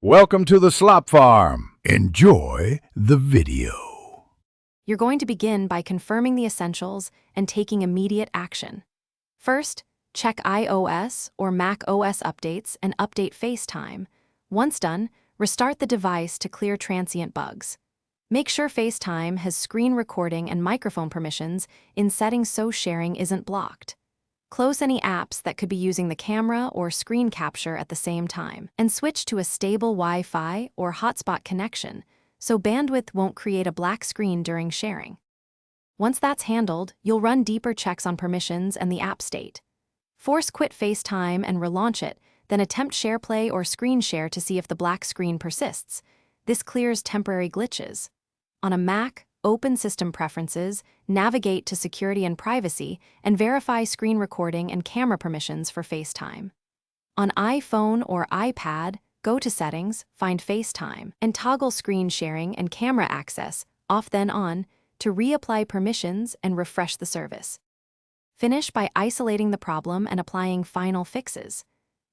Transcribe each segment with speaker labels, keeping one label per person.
Speaker 1: Welcome to the slop farm. Enjoy the video.
Speaker 2: You're going to begin by confirming the essentials and taking immediate action. First, check iOS or Mac OS updates and update FaceTime. Once done, restart the device to clear transient bugs. Make sure FaceTime has screen recording and microphone permissions in settings so sharing isn't blocked. Close any apps that could be using the camera or screen capture at the same time, and switch to a stable Wi-Fi or hotspot connection so bandwidth won't create a black screen during sharing. Once that's handled, you'll run deeper checks on permissions and the app state. Force quit FaceTime and relaunch it, then attempt SharePlay or screen share to see if the black screen persists. This clears temporary glitches. On a Mac, open System Preferences, navigate to Security and Privacy, and verify screen recording and camera permissions for FaceTime. On iPhone or iPad, go to Settings, find FaceTime, and toggle screen sharing and camera access, off then on, to reapply permissions and refresh the service. Finish by isolating the problem and applying final fixes.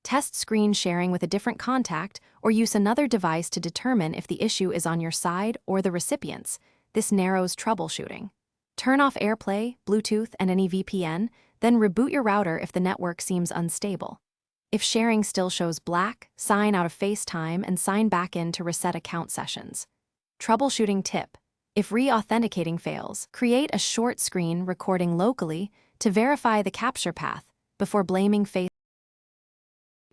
Speaker 2: Test screen sharing with a different contact or use another device to determine if the issue is on your side or the recipient's. This narrows troubleshooting. Turn off AirPlay, Bluetooth, and any VPN, then reboot your router if the network seems unstable. If sharing still shows black, sign out of FaceTime and sign back in to reset account sessions. Troubleshooting tip: if re-authenticating fails, create a short screen recording locally to verify the capture path before blaming FaceTime.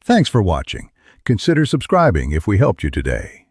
Speaker 1: Thanks for watching. Consider subscribing if we helped you today.